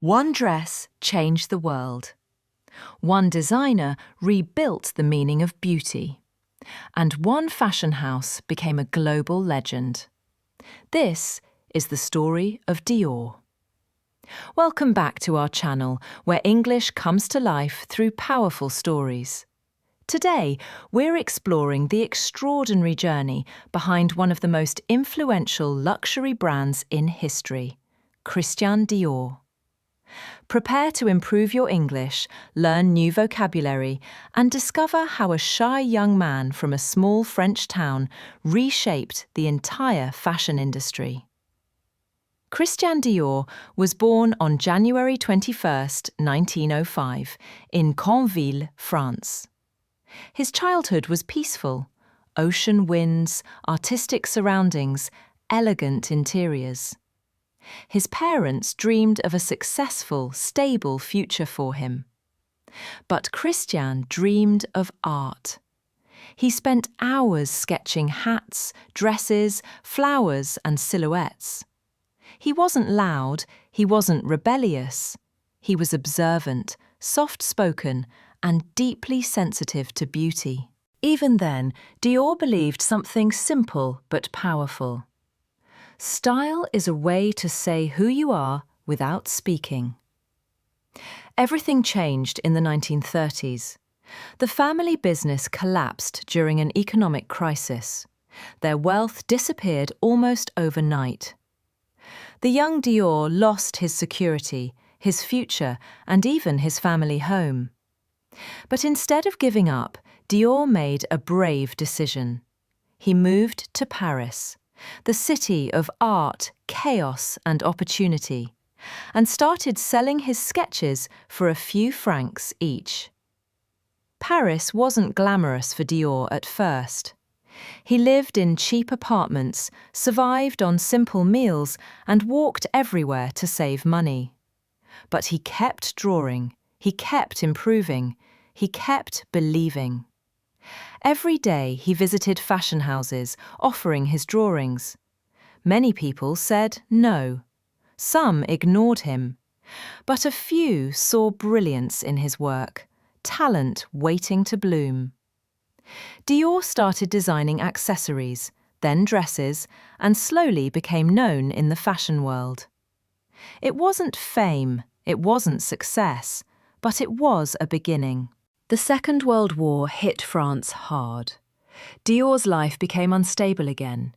One dress changed the world. One designer rebuilt the meaning of beauty. And one fashion house became a global legend. This is the story of Dior. Welcome back to our channel, where English comes to life through powerful stories. Today, we're exploring the extraordinary journey behind one of the most influential luxury brands in history, Christian Dior. Prepare to improve your English, learn new vocabulary, and discover how a shy young man from a small French town reshaped the entire fashion industry. Christian Dior was born on January 21, 1905, in Canville, France. His childhood was peaceful: ocean winds, artistic surroundings, elegant interiors. His parents dreamed of a successful, stable future for him. But Christian dreamed of art. He spent hours sketching hats, dresses, flowers, and silhouettes. He wasn't loud, he wasn't rebellious. He was observant, soft-spoken, and deeply sensitive to beauty. Even then, Dior believed something simple but powerful. Style is a way to say who you are without speaking. Everything changed in the 1930s. The family business collapsed during an economic crisis. Their wealth disappeared almost overnight. The young Dior lost his security, his future, and even his family home. But instead of giving up, Dior made a brave decision. He moved to Paris, the city of art, chaos, and opportunity, and started selling his sketches for a few francs each. Paris wasn't glamorous for Dior at first. He lived in cheap apartments, survived on simple meals, and walked everywhere to save money. But he kept drawing, he kept improving, he kept believing. Every day he visited fashion houses, offering his drawings. Many people said no. Some ignored him. But a few saw brilliance in his work, talent waiting to bloom. Dior started designing accessories, then dresses, and slowly became known in the fashion world. It wasn't fame, it wasn't success, but it was a beginning. The Second World War hit France hard. Dior's life became unstable again.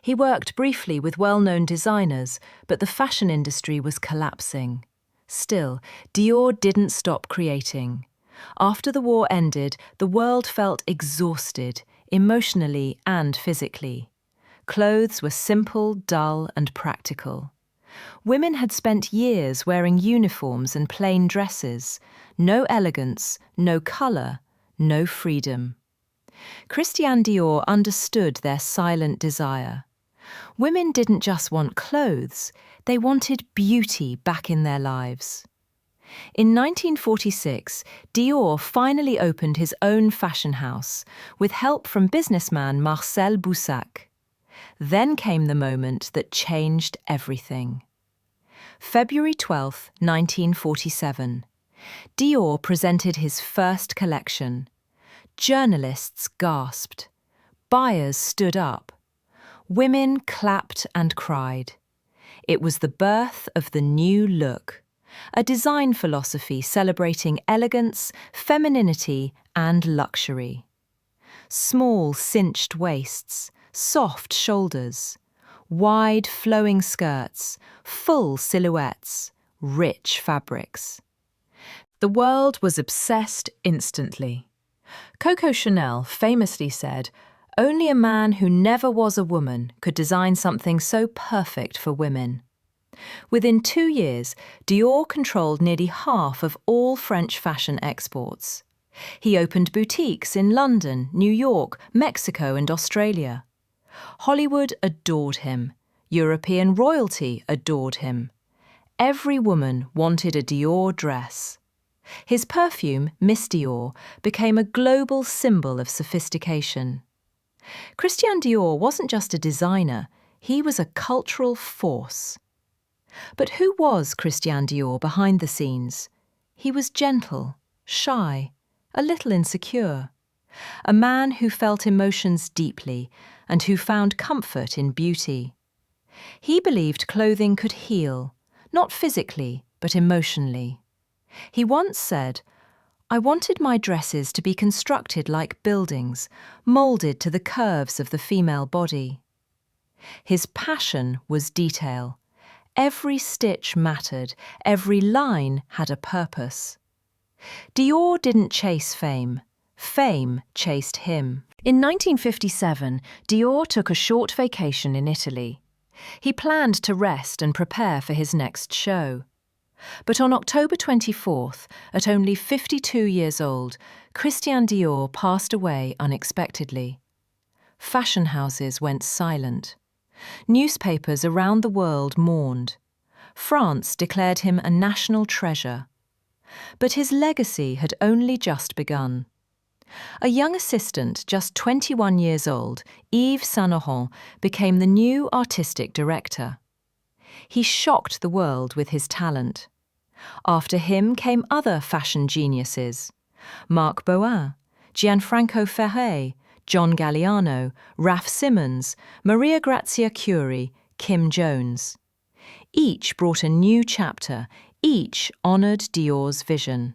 He worked briefly with well-known designers, but the fashion industry was collapsing. Still, Dior didn't stop creating. After the war ended, the world felt exhausted, emotionally and physically. Clothes were simple, dull, and practical. Women had spent years wearing uniforms and plain dresses. No elegance, no colour, no freedom. Christian Dior understood their silent desire. Women didn't just want clothes, they wanted beauty back in their lives. In 1946, Dior finally opened his own fashion house, with help from businessman Marcel Boussac. Then came the moment that changed everything. February 12, 1947. Dior presented his first collection. Journalists gasped. Buyers stood up. Women clapped and cried. It was the birth of the new look, a design philosophy celebrating elegance, femininity, and luxury. Small cinched waists, soft shoulders, wide flowing skirts, full silhouettes, rich fabrics. The world was obsessed instantly. Coco Chanel famously said, "Only a man who never was a woman could design something so perfect for women." Within 2 years, Dior controlled nearly half of all French fashion exports. He opened boutiques in London, New York, Mexico, and Australia. Hollywood adored him. European royalty adored him. Every woman wanted a Dior dress. His perfume, Miss Dior, became a global symbol of sophistication. Christian Dior wasn't just a designer, he was a cultural force. But who was Christian Dior behind the scenes? He was gentle, shy, a little insecure. A man who felt emotions deeply and who found comfort in beauty. He believed clothing could heal, not physically, but emotionally. He once said, "I wanted my dresses to be constructed like buildings, moulded to the curves of the female body." His passion was detail. Every stitch mattered, every line had a purpose. Dior didn't chase fame. Fame chased him. In 1957, Dior took a short vacation in Italy. He planned to rest and prepare for his next show. But on October 24th, at only 52 years old, Christian Dior passed away unexpectedly. Fashion houses went silent. Newspapers around the world mourned. France declared him a national treasure. But his legacy had only just begun. A young assistant, just 21 years old, Yves Saint Laurent, became the new artistic director. He shocked the world with his talent. After him came other fashion geniuses: Marc Boin, Gianfranco Ferré, John Galliano, Raf Simons, Maria Grazia Chiuri, Kim Jones. Each brought a new chapter, each honoured Dior's vision.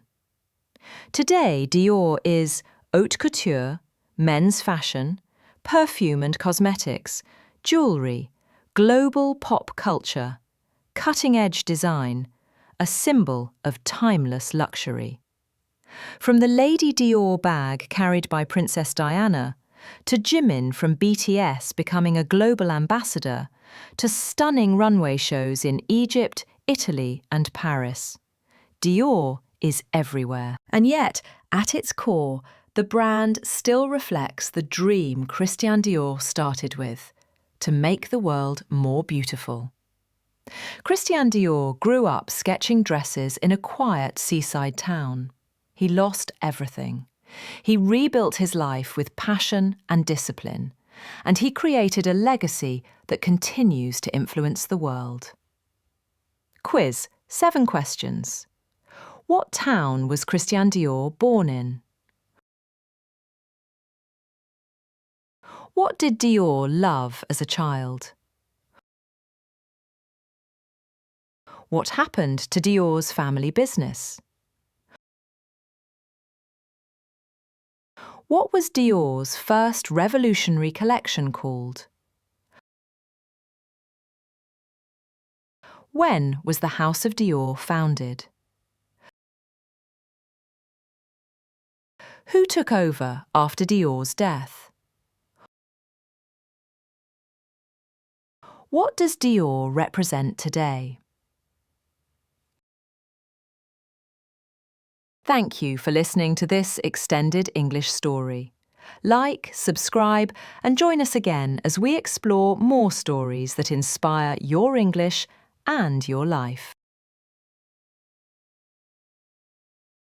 Today, Dior is haute couture, men's fashion, perfume and cosmetics, jewellery, global pop culture, cutting-edge design, a symbol of timeless luxury. From the Lady Dior bag carried by Princess Diana, to Jimin from BTS becoming a global ambassador, to stunning runway shows in Egypt, Italy and Paris. Dior is everywhere. And yet, at its core, the brand still reflects the dream Christian Dior started with: to make the world more beautiful. Christian Dior grew up sketching dresses in a quiet seaside town. He lost everything. He rebuilt his life with passion and discipline, and he created a legacy that continues to influence the world. Quiz, 7 questions. What town was Christian Dior born in? What did Dior love as a child? What happened to Dior's family business? What was Dior's first revolutionary collection called? When was the House of Dior founded? Who took over after Dior's death? What does Dior represent today? Thank you for listening to this extended English story. Like, subscribe, and join us again as we explore more stories that inspire your English and your life.